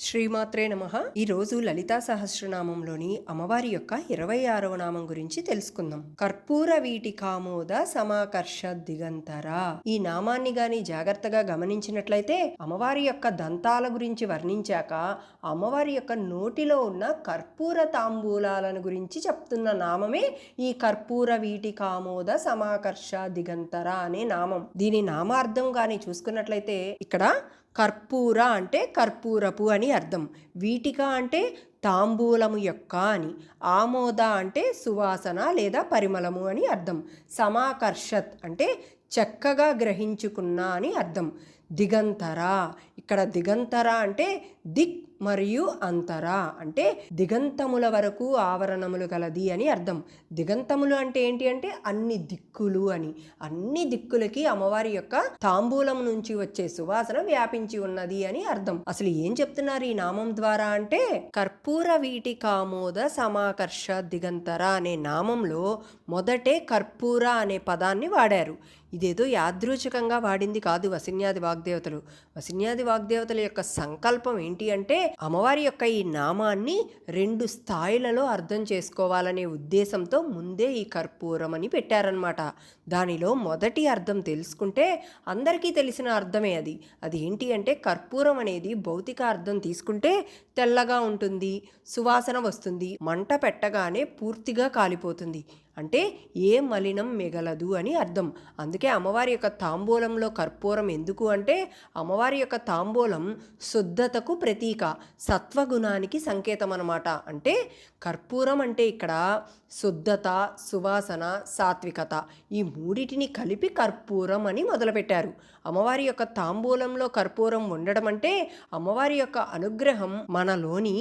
శ్రీమాత్రే నమః. ఈరోజు లలితా సహస్రనామంలోని అమ్మవారి యొక్క 26వ నామం గురించి తెలుసుకుందాం. కర్పూర వీటి కామోద సమాకర్ష దిగంతర. ఈ నామాన్ని గాని జాగ్రత్తగా గమనించినట్లయితే అమ్మవారి యొక్క దంతాల గురించి వర్ణించాక అమ్మవారి యొక్క నోటిలో ఉన్న కర్పూర తాంబూలాలను గురించి చెప్తున్న నామమే ఈ కర్పూర వీటి కామోద సమాకర్ష దిగంతర అనే నామం. దీని నామార్థం గాని చూసుకున్నట్లయితే ఇక్కడ కర్పూర అంటే కర్పూరపు అని అర్థం, వీటిక అంటే తాంబూలము యొక్క అని, ఆమోద అంటే సువాసన లేదా పరిమళము అని అర్థం, సమాకర్షత్ అంటే చక్కగా గ్రహించుకున్న అని అర్థం, దిగంతర ఇక్కడ దిగంతర అంటే దిక్ మరియు అంతర అంటే దిగంతముల వరకు ఆవరణములు గలది అని అర్థం. దిగంతములు అంటే ఏంటి అంటే అన్ని దిక్కులు అని, అన్ని దిక్కులకి అమ్మవారి యొక్క తాంబూలం నుంచి వచ్చే సువాసన వ్యాపించి ఉన్నది అని అర్థం. అసలు ఏం చెప్తున్నారు ఈ నామం ద్వారా అంటే కర్పూర వీటి కామోద సమాకర్ష దిగంతర అనే నామంలో మొదటే కర్పూర అనే పదాన్ని వాడారు. ఇదేదో యాదృచ్ఛికంగా వాడింది కాదు వసిన్యాది వాగ్దేవతలు. వసిన్యాది వాగ్దేవతల యొక్క సంకల్పం ఏంటి అంటే అమ్మవారి యొక్క ఈ నామాన్ని 2 స్థాయిలలో అర్థం చేసుకోవాలనే ఉద్దేశంతో ముందే ఈ కర్పూరం అని పెట్టారనమాట. దానిలో మొదటి అర్థం తెలుసుకుంటే అందరికీ తెలిసిన అర్థమే అది ఏంటి అంటే కర్పూరం అనేది భౌతిక అర్థం తీసుకుంటే తెల్లగా ఉంటుంది, సువాసన వస్తుంది, మంట పెట్టగానే పూర్తిగా కాలిపోతుంది, అంటే ఏ మలినం మిగలదు అని అర్థం. అందుకే అమ్మవారి యొక్క తాంబూలంలో కర్పూరం ఎందుకు అంటే అమ్మవారి యొక్క తాంబూలం శుద్ధతకు ప్రతీక, సత్వగుణానికి సంకేతం అన్నమాట. అంటే కర్పూరం అంటే ఇక్కడ శుద్ధత, సువాసన, సాత్వికత ఈ మూడిటిని కలిపి కర్పూరం అని మొదలుపెట్టారు. అమ్మవారి యొక్క తాంబూలంలో కర్పూరం ఉండడం అంటే అమ్మవారి యొక్క అనుగ్రహం మనలోని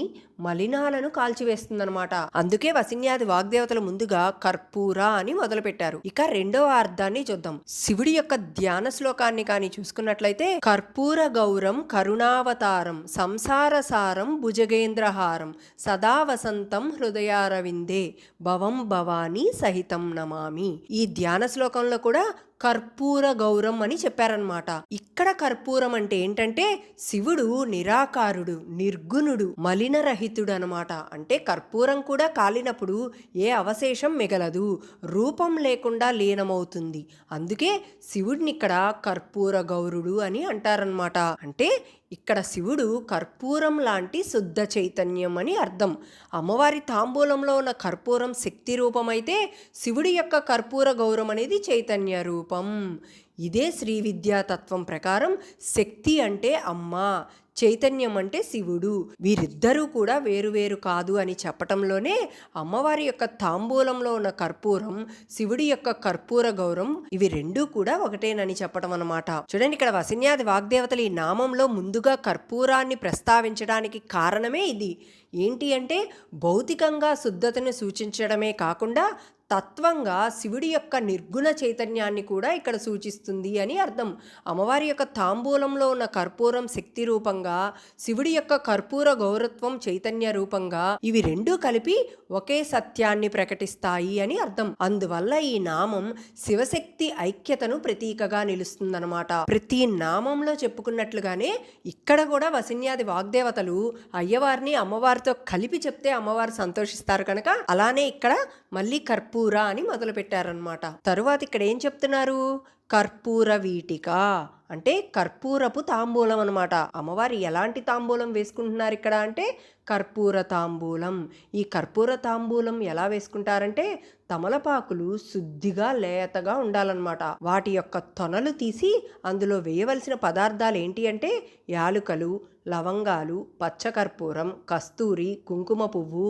మలినాలను కాల్చివేస్తుందన్నమాట. అందుకే వసిన్యాది వాగ్దేవతలు ముందుగా కర్పూర అని మొదలుపెట్టారు. ఇక రెండవ అర్థాన్ని చూద్దాం. శివుడి యొక్క ధ్యాన శ్లోకాన్ని కానీ చూసుకున్నట్లయితే కర్పూర గౌరం కరుణావతారం సంసారసారం భుజగేంద్రహారం సదా వసంతం హృదయారవిందే భవం భవానీ సహితం నమామి. ఈ ధ్యాన శ్లోకంలో కూడా కర్పూర గౌరం అని చెప్పారనమాట. ఇక్కడ కర్పూరం అంటే ఏంటంటే శివుడు నిరాకారుడు, నిర్గుణుడు, మలినరహితుడు అనమాట. అంటే కర్పూరం కూడా కాలినప్పుడు ఏ అవశేషం మిగలదు, రూపం లేకుండా లీనమవుతుంది. అందుకే శివుడిని ఇక్కడ కర్పూర గౌరుడు అని అంటారనమాట. అంటే ఇక్కడ శివుడు కర్పూరం లాంటి శుద్ధ చైతన్యం అని అర్థం. అమ్మవారి తాంబూలంలో ఉన్న కర్పూరం శక్తి రూపమైతే శివుడి యొక్క కర్పూర గౌరం అనేది చైతన్య రూపం. ఇదే శ్రీ విద్యాతత్వం ప్రకారం శక్తి అంటే అమ్మ, చైతన్యం అంటే శివుడు, వీరిద్దరూ కూడా వేరువేరు కాదు అని చెప్పటంలోనే అమ్మవారి యొక్క తాంబూలంలో ఉన్న కర్పూరం, శివుడి యొక్క కర్పూర గౌరం ఇవి రెండూ కూడా ఒకటేనని చెప్పటం అన్నమాట. చూడండి, ఇక్కడ వసిన్యాది వాగ్దేవతలు ఈ నామంలో ముందుగా కర్పూరాన్ని ప్రస్తావించడానికి కారణమే ఇది. ఏంటి అంటే భౌతికంగా శుద్ధతను సూచించడమే కాకుండా తత్వంగా శివుడి యొక్క నిర్గుణ చైతన్యాన్ని కూడా ఇక్కడ సూచిస్తుంది అని అర్థం. అమ్మవారి యొక్క తాంబూలంలో ఉన్న కర్పూరం శక్తి రూపంగా, శివుడి యొక్క కర్పూర గౌరత్వం చైతన్య రూపంగా ఇవి రెండూ కలిపి ఒకే సత్యాన్ని ప్రకటిస్తాయి అని అర్థం. అందువల్ల ఈ నామం శివశక్తి ఐక్యతను ప్రతీకగా నిలుస్తుందన్నమాట. ప్రతి నామంలో చెప్పుకున్నట్లుగానే ఇక్కడ కూడా వసిన్యాది వాగ్దేవతలు అయ్యవారిని అమ్మవారితో కలిపి చెప్తే అమ్మవారు సంతోషిస్తారు కనుక అలానే ఇక్కడ మళ్ళీ కర్పూర అని మొదలు పెట్టారనమాట. తరువాత ఇక్కడ ఏం చెప్తున్నారు? కర్పూర వీటిక అంటే కర్పూరపు తాంబూలం అనమాట. అమ్మవారు ఎలాంటి తాంబూలం వేసుకుంటున్నారు ఇక్కడ అంటే కర్పూర తాంబూలం. ఈ కర్పూర తాంబూలం ఎలా వేసుకుంటారంటే తమలపాకులు శుద్ధిగా లేతగా ఉండాలన్నమాట. వాటి యొక్క తొనలు తీసి అందులో వేయవలసిన పదార్థాలు ఏంటి అంటే యాలుకలు, లవంగాలు, పచ్చకర్పూరం, కస్తూరి, కుంకుమ పువ్వు,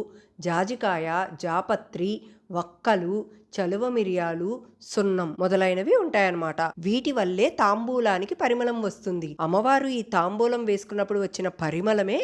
జాజికాయ, జాపత్రి, వక్కలు, చలువ మిరియాలు, సున్నం మొదలైనవి ఉంటాయన్నమాట. వీటి వల్లే తాంబూలానికి పరిమళం వస్తుంది. అమ్మవారు ఈ తాంబూలం వేసుకున్నప్పుడు వచ్చిన పరిమళమే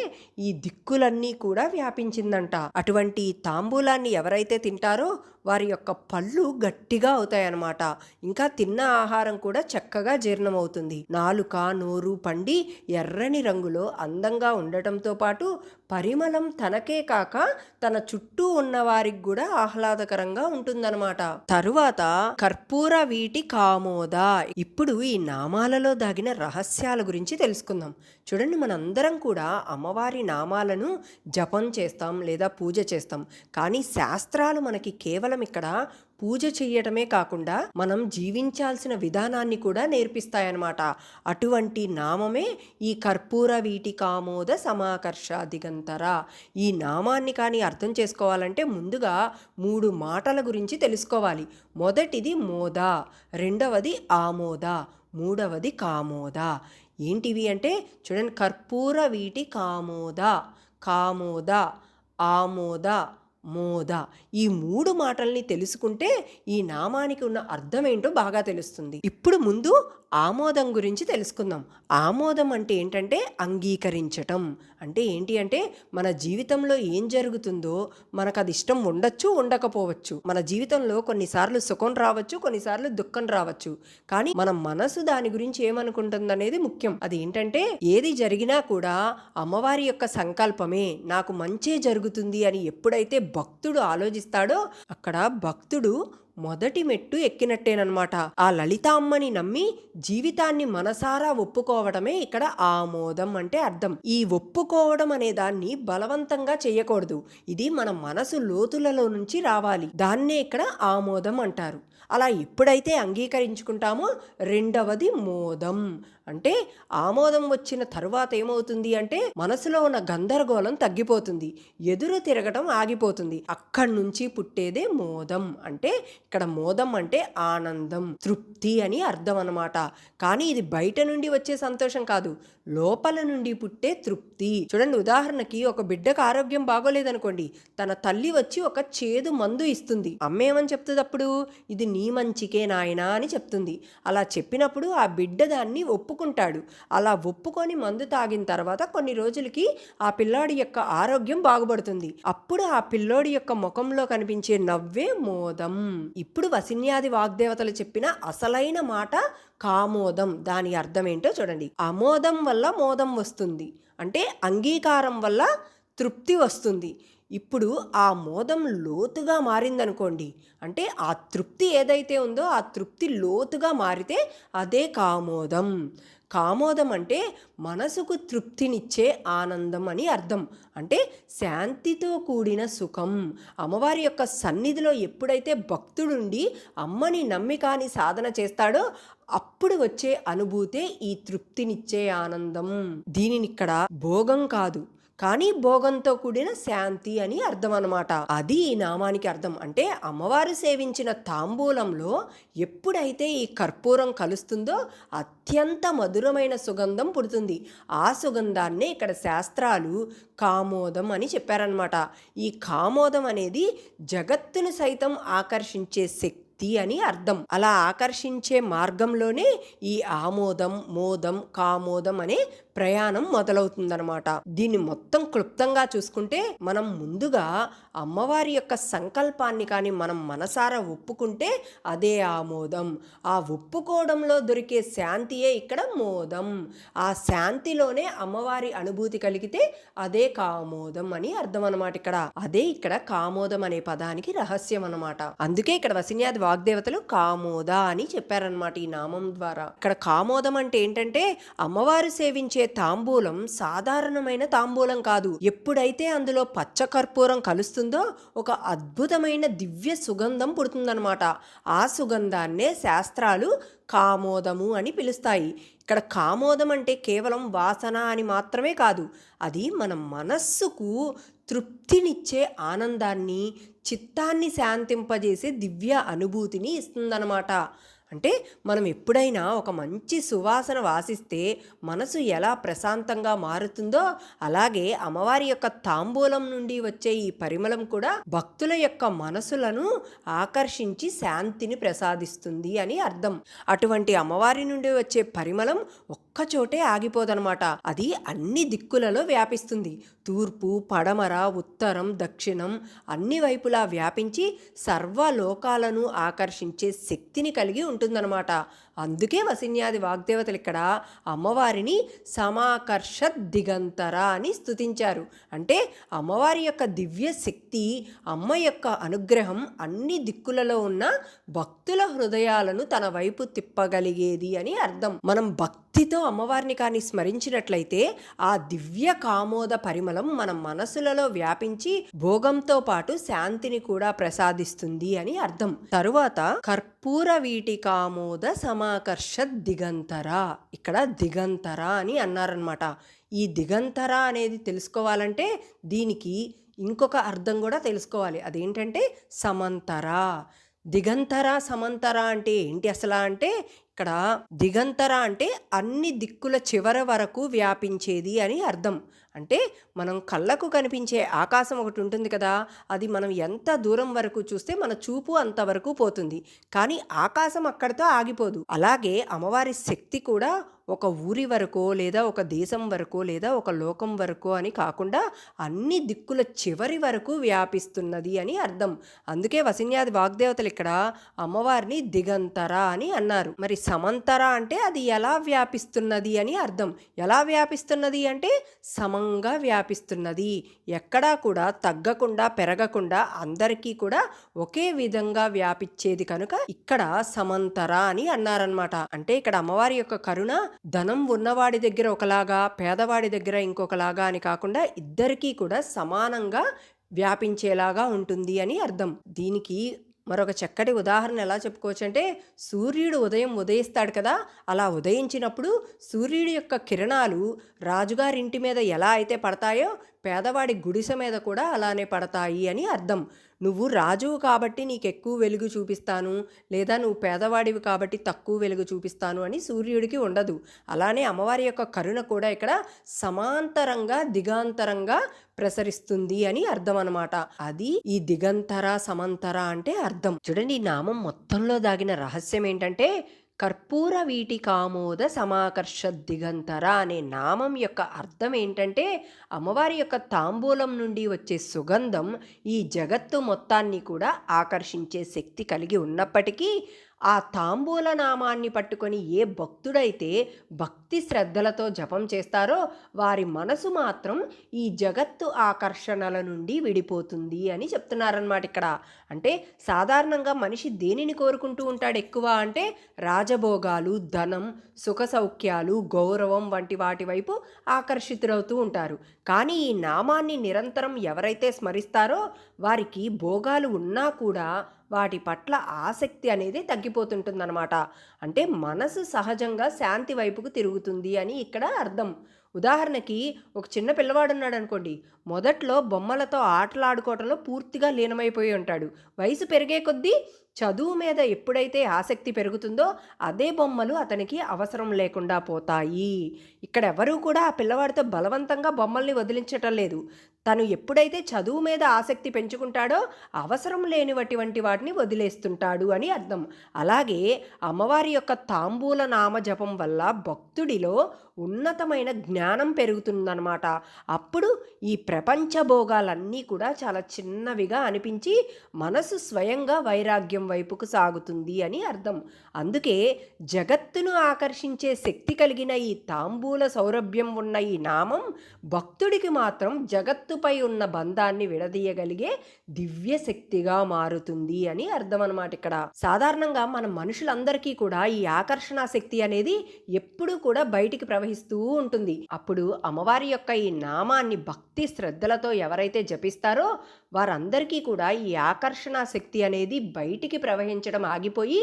ఈ దిక్కులన్నీ కూడా వ్యాపించిందంట. అటువంటి తాంబూలాన్ని ఎవరైతే తింటారో వారి యొక్క పళ్ళు గట్టిగా అవుతాయన్నమాట. ఇంకా తిన్న ఆహారం కూడా చక్కగా జీర్ణమవుతుంది. నాలుక, నోరు పండి ఎర్రని రంగులో అందంగా ఉండటంతో పాటు పరిమళం తనకే కాక తన చుట్టూ ఉన్న వారికి కూడా ఆహ్లాదకరంగా ఉంటుందన్నమాట. తరువాత కర్పూర వీటి కామోద. ఇప్పుడు ఈ నామాలలో దాగిన రహస్యాల గురించి తెలుసుకుందాం. చూడండి, మనందరం కూడా అమ్మవారి నామాలను జపం చేస్తాం లేదా పూజ చేస్తాం. కానీ శాస్త్రాలు మనకి కేవలం ఇక్కడ పూజ చెయ్యటమే కాకుండా మనం జీవించాల్సిన విధానాన్ని కూడా నేర్పిస్తాయన్నమాట. అటువంటి నామమే ఈ కర్పూర వీటి కామోద సమాకర్ష దిగంతర. ఈ నామాన్ని కానీ అర్థం చేసుకోవాలంటే ముందుగా 3 మాటల గురించి తెలుసుకోవాలి. మొదటిది మోద, రెండవది ఆమోద, మూడవది కామోద. ఏంటివి అంటే చూడండి, కర్పూర వీటి కామోద, కామోద, ఆమోద, మోద. ఈ 3 మాటల్ని తెలుసుకుంటే ఈ నామానికి ఉన్న అర్థం ఏంటో బాగా తెలుస్తుంది. ఇప్పుడు ముందు ఆమోదం గురించి తెలుసుకుందాం. ఆమోదం అంటే ఏంటంటే అంగీకరించటం. అంటే ఏంటి అంటే మన జీవితంలో ఏం జరుగుతుందో మనకు అది ఇష్టం ఉండొచ్చు, ఉండకపోవచ్చు. మన జీవితంలో కొన్నిసార్లు సుఖం రావచ్చు, కొన్నిసార్లు దుఃఖం రావచ్చు. కానీ మన మనసు దాని గురించి ఏమనుకుంటుంది అనేది ముఖ్యం. అది ఏంటంటే ఏది జరిగినా కూడా అమ్మవారి యొక్క సంకల్పమే, నాకు మంచే జరుగుతుంది అని ఎప్పుడైతే భక్తుడు ఆలోచిస్తాడో అక్కడ భక్తుడు మొదటి మెట్టు ఎక్కినట్టేనమాట. ఆ లలితామ్మని నమ్మి జీవితాన్ని మనసారా ఒప్పుకోవడమే ఇక్కడ ఆమోదం అంటే అర్థం. ఈ ఒప్పుకోవడం అనే దాన్ని బలవంతంగా చేయకూడదు. ఇది మన మనసు లోతులలో నుంచి రావాలి. దాన్నే ఇక్కడ ఆమోదం అంటారు. అలా ఎప్పుడైతే అంగీకరించుకుంటామో రెండవది మోదం. అంటే ఆమోదం వచ్చిన తరువాత ఏమవుతుంది అంటే మనసులో ఉన్న గందరగోళం తగ్గిపోతుంది, ఎదురు తిరగటం ఆగిపోతుంది. అక్కడి నుంచి పుట్టేదే మోదం. అంటే ఇక్కడ మోదం అంటే ఆనందం, తృప్తి అని అర్థం అన్నమాట. కానీ ఇది బయట నుండి వచ్చే సంతోషం కాదు, లోపల నుండి పుట్టే తృప్తి. చూడండి, ఉదాహరణకి ఒక బిడ్డకు ఆరోగ్యం బాగోలేదనుకోండి, తన తల్లి వచ్చి ఒక చేదు మందు ఇస్తుంది. అమ్మ ఏమని చెప్తుంది అప్పుడు? ఇది నీ మంచికే నాయనా అని చెప్తుంది. అలా చెప్పినప్పుడు ఆ బిడ్డ దాన్ని ఒప్పుకుంటాడు. అలా ఒప్పుకొని మందు తాగిన తర్వాత కొన్ని రోజులకి ఆ పిల్లాడి యొక్క ఆరోగ్యం బాగుపడుతుంది. అప్పుడు ఆ పిల్లోడి యొక్క ముఖంలో కనిపించే నవ్వే మోదం. ఇప్పుడు వసిన్యాది వాగ్దేవతలు చెప్పిన అసలైన మాట కామోదం. దాని అర్థం ఏంటో చూడండి. అమోదం వల్ల మోదం వస్తుంది, అంటే అంగీకారం వల్ల తృప్తి వస్తుంది. ఇప్పుడు ఆ మోదం లోతుగా మారిందనుకోండి, అంటే ఆ తృప్తి ఏదైతే ఉందో ఆ తృప్తి లోతుగా మారితే అదే కామోదం. కామోదం అంటే మనసుకు తృప్తినిచ్చే ఆనందం అని అర్థం. అంటే శాంతితో కూడిన సుఖం. అమ్మవారి యొక్క సన్నిధిలో ఎప్పుడైతే భక్తుడుండి అమ్మని నమ్మి కాని సాధన చేస్తాడో అప్పుడు వచ్చే అనుభూతే ఈ తృప్తినిచ్చే ఆనందం. దీనిని ఇక్కడ భోగం కాదు, కానీ భోగంతో కూడిన శాంతి అని అర్థం అన్నమాట. అది ఈ నామానికి అర్థం. అంటే అమ్మవారు సేవించిన తాంబూలంలో ఎప్పుడైతే ఈ కర్పూరం కలుస్తుందో అత్యంత మధురమైన సుగంధం పుడుతుంది. ఆ సుగంధాన్నే ఇక్కడ శాస్త్రాలు కామోదం అని చెప్పారనమాట. ఈ కామోదం అనేది జగత్తును సైతం ఆకర్షించే శక్తి అని అర్థం. అలా ఆకర్షించే మార్గంలోనే ఈ ఆమోదం, మోదం, కామోదం అనే ప్రయాణం మొదలవుతుందన్నమాట. దీన్ని మొత్తం క్లుప్తంగా చూసుకుంటే మనం ముందుగా అమ్మవారి యొక్క సంకల్పాన్ని కానీ మనం మనసారా ఒప్పుకుంటే అదే ఆమోదం. ఆ ఒప్పుకోవడంలో దొరికే శాంతియే ఇక్కడ మోదం. ఆ శాంతిలోనే అమ్మవారి అనుభూతి కలిగితే అదే కామోదం అని అర్థం అన్నమాట. అదే ఇక్కడ కామోదం అనే పదానికి రహస్యం అన్నమాట. అందుకే ఇక్కడ వసిన్యాది వాగ్దేవతలు కామోద అని చెప్పారనమాట ఈ నామం ద్వారా. ఇక్కడ కామోదం అంటే ఏంటంటే అమ్మవారు సేవించే తాంబూలం సాధారణమైన తాంబూలం కాదు. ఎప్పుడైతే అందులో పచ్చకర్పూరం కలుస్తుందో ఒక అద్భుతమైన దివ్య సుగంధం పుడుతుందనమాట. ఆ సుగంధాన్నే శాస్త్రాలు కామోదము అని పిలుస్తాయి. ఇక్కడ కామోదం అంటే కేవలం వాసన అని మాత్రమే కాదు, అది మన మనస్సుకు తృప్తినిచ్చే ఆనందాన్ని, చిత్తాన్ని శాంతింపజేసే దివ్య అనుభూతిని ఇస్తుందన్నమాట. అంటే మనం ఎప్పుడైనా ఒక మంచి సువాసన వాసిస్తే మనసు ఎలా ప్రశాంతంగా మారుతుందో అలాగే అమ్మవారి యొక్క తాంబూలం నుండి వచ్చే ఈ పరిమళం కూడా భక్తుల యొక్క మనసులను ఆకర్షించి శాంతిని ప్రసాదిస్తుంది అని అర్థం. అటువంటి అమ్మవారి నుండి వచ్చే పరిమళం ఒక్కచోటే ఆగిపోదనమాట. అది అన్ని దిక్కులలో వ్యాపిస్తుంది. తూర్పు, పడమర, ఉత్తరం, దక్షిణం అన్ని వైపులా వ్యాపించి సర్వలోకాలను ఆకర్షించే శక్తిని కలిగి ఉంటుందన్నమాట. అందుకే వసిన్యాది వాగ్దేవతలు ఇక్కడ అమ్మవారిని సమాకర్ష దిగంతర అని స్తుతించారు. అంటే అమ్మవారి యొక్క దివ్య శక్తి, అమ్మ యొక్క అనుగ్రహం అన్ని దిక్కులలో ఉన్న భక్తుల హృదయాలను తన వైపు తిప్పగలిగేది అని అర్థం. మనం భక్తితో అమ్మవారిని కానీ స్మరించినట్లయితే ఆ దివ్య కామోద పరిమళం మన మనసులలో వ్యాపించి భోగంతో పాటు శాంతిని కూడా ప్రసాదిస్తుంది అని అర్థం. తరువాత కర్పూర వీటి కామోద సమాకర్ష దిగంతర, ఇక్కడ దిగంతర అని అన్నారనమాట. ఈ దిగంతర అనేది తెలుసుకోవాలంటే దీనికి ఇంకొక అర్థం కూడా తెలుసుకోవాలి. అదేంటంటే సమంతర. దిగంతర సమంతర అంటే ఏంటి అసలు అంటే ఇక్కడ దిగంతర అంటే అన్ని దిక్కుల చివర వరకు వ్యాపించేది అని అర్థం. అంటే మనం కళ్ళకు కనిపించే ఆకాశం ఒకటి ఉంటుంది కదా, అది మనం ఎంత దూరం వరకు చూస్తే మన చూపు అంతవరకు పోతుంది, కానీ ఆకాశం అక్కడితో ఆగిపోదు. అలాగే అమ్మవారి శక్తి కూడా ఒక ఊరి వరకో లేదా ఒక దేశం వరకో లేదా ఒక లోకం వరకో అని కాకుండా అన్ని దిక్కుల చివరి వరకు వ్యాపిస్తున్నది అని అర్థం. అందుకే వసిన్యాది వాగ్దేవతలు ఇక్కడ అమ్మవారిని దిగంతర అని అన్నారు. మరి సమంతర అంటే అది ఎలా వ్యాపిస్తున్నది అని అర్థం. ఎలా వ్యాపిస్తున్నది అంటే సమంగా వ్యాపిస్తున్నది, ఎక్కడా కూడా తగ్గకుండా పెరగకుండా అందరికీ కూడా ఒకే విధంగా వ్యాపించేది కనుక ఇక్కడ సమంతర అని అన్నారనమాట. అంటే ఇక్కడ అమ్మవారి యొక్క కరుణ ధనం ఉన్నవాడి దగ్గర ఒకలాగా పేదవాడి దగ్గర ఇంకొకలాగా అని కాకుండా ఇద్దరికీ కూడా సమానంగా వ్యాపించేలాగా ఉంటుంది అని అర్థం. దీనికి మరొక చక్కటి ఉదాహరణ ఎలా చెప్పుకోవచ్చు అంటే సూర్యుడు ఉదయిస్తాడు కదా, అలా ఉదయించినప్పుడు సూర్యుడి యొక్క కిరణాలు రాజుగారి ఇంటి మీద ఎలా అయితే పడతాయో పేదవాడి గుడిసె మీద కూడా అలానే పడతాయి అని అర్థం. నువ్వు రాజువు కాబట్టి నీకు ఎక్కువ వెలుగు చూపిస్తాను, లేదా నువ్వు పేదవాడివి కాబట్టి తక్కువ వెలుగు చూపిస్తాను అని సూర్యుడికి ఉండదు. అలానే అమ్మవారి యొక్క కరుణ కూడా ఇక్కడ సమాంతరంగా దిగాంతరంగా ప్రసరిస్తుంది అని అర్థం అనమాట. అది ఈ దిగంతర సమంతర అంటే అర్థం. చూడండి, ఈ నామం మొత్తంలో దాగిన రహస్యం ఏంటంటే కర్పూర వీటి కామోద సమాకర్ష దిగంతర అనే నామం యొక్క అర్థం ఏంటంటే అమ్మవారి యొక్క తాంబూలం నుండి వచ్చే సుగంధం ఈ జగత్తు మొత్తాన్ని కూడా ఆకర్షించే శక్తి కలిగి ఉన్నప్పటికీ ఆ తాంబూల నామాన్ని పట్టుకొని ఏ భక్తుడైతే భక్తి శ్రద్ధలతో జపం చేస్తారో వారి మనసు మాత్రం ఈ జగత్తు ఆకర్షణల నుండి విడిపోతుంది అని చెప్తున్నారన్నమాట ఇక్కడ. అంటే సాధారణంగా మనిషి దేనిని కోరుకుంటూ ఉంటాడు ఎక్కువ అంటే రాజభోగాలు, ధనం, సుఖ సౌఖ్యాలు, గౌరవం వంటి వాటి వైపు ఆకర్షితులవుతూ ఉంటారు. కానీ ఈ నామాన్ని నిరంతరం ఎవరైతే స్మరిస్తారో వారికి భోగాలు ఉన్నా కూడా వాటి పట్ల ఆసక్తి అనేది తగ్గిపోతుంటుందన్నమాట. అంటే మనసు సహజంగా శాంతి వైపుకు తిరుగుతుంది అని ఇక్కడ అర్థం. ఉదాహరణకి ఒక చిన్న పిల్లవాడు ఉన్నాడు అనుకోండి, మొదట్లో బొమ్మలతో ఆటలాడుకోవడంలో పూర్తిగా లీనమైపోయి ఉంటాడు. వయసు పెరిగే కొద్దీ చదువు మీద ఎప్పుడైతే ఆసక్తి పెరుగుతుందో అదే బొమ్మలు అతనికి అవసరం లేకుండా పోతాయి. ఇక్కడ ఎవరూ కూడా ఆ పిల్లవాడితో బలవంతంగా బొమ్మల్ని వదిలించటం లేదు. తను ఎప్పుడైతే చదువు మీద ఆసక్తి పెంచుకుంటాడో అవసరం లేనివటువంటి వాటిని వదిలేస్తుంటాడు అని అర్థం. అలాగే అమ్మవారి యొక్క తాంబూల నామ జపం వల్ల భక్తుడిలో ఉన్నతమైన జ్ఞానం పెరుగుతుందన్నమాట. అప్పుడు ఈ ప్రపంచ భోగాలన్నీ కూడా చాలా చిన్నవిగా అనిపించి మనసు స్వయంగా వైరాగ్యం వైపుకు సాగుతుంది అని అర్థం. అందుకే జగత్తును ఆకర్షించే శక్తి కలిగిన ఈ తాంబూల సౌరభ్యం ఉన్న ఈ నామం భక్తుడికి మాత్రం జగత్తుపై ఉన్న బంధాన్ని విడదీయగలిగే దివ్య శక్తిగా మారుతుంది అని అర్థం అన్నమాట. ఇక్కడ సాధారణంగా మన మనుషులందరికీ కూడా ఈ ఆకర్షణ శక్తి అనేది ఎప్పుడూ కూడా బయటికి ప్రవహిస్తూ ఉంటుంది. అప్పుడు అమ్మవారి యొక్క ఈ నామాన్ని భక్తి శ్రద్ధలతో ఎవరైతే జపిస్తారో వారందరికీ కూడా ఈ ఆకర్షణ శక్తి అనేది బయటికి ప్రవహించడం ఆగిపోయి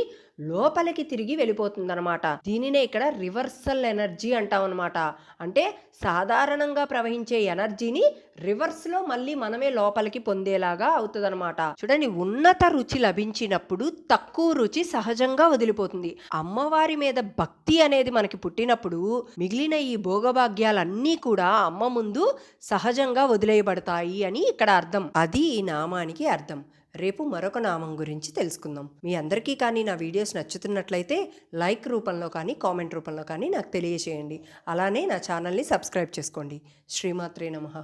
లోపలికి తిరిగి వెళ్ళిపోతుందన్నమాట. దీనినే ఇక్కడ రివర్సల్ ఎనర్జీ అంటాం అనమాట. అంటే సాధారణంగా ప్రవహించే ఎనర్జీని రివర్స్లో మళ్ళీ మనమే లోపలికి పొందేలాగా అవుతుందన్నమాట. చూడండి, ఉన్నత రుచి లభించినప్పుడు తక్కువ రుచి సహజంగా వదిలిపోతుంది. అమ్మవారి మీద భక్తి అనేది మనకి పుట్టినప్పుడు మిగిలిన ఈ భోగభాగ్యాలన్నీ కూడా అమ్మ ముందు సహజంగా వదిలేయబడతాయి అని ఇక్కడ అర్థం. అది ఈ నామానికి అర్థం. రేపు మరొక నామం గురించి తెలుసుకుందాం. మీ అందరికీ కానీ నా వీడియోస్ నచ్చుతున్నట్లయితే లైక్ రూపంలో కానీ కామెంట్ రూపంలో కానీ నాకు తెలియజేయండి. అలానే నా ఛానల్ని సబ్స్క్రైబ్ చేసుకోండి. శ్రీమాత్రే నమః.